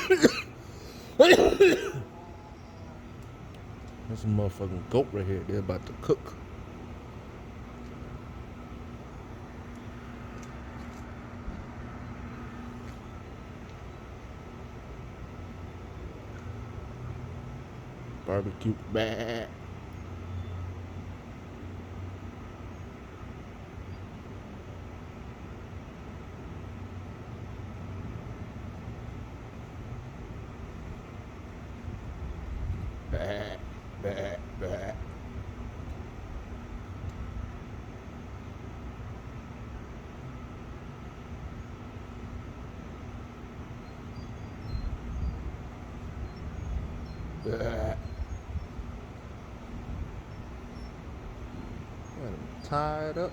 There's a motherfucking goat right here. They're about to cook. Barbecue. Bah. Bah. Bah. Bah. Bah. Got him tied up.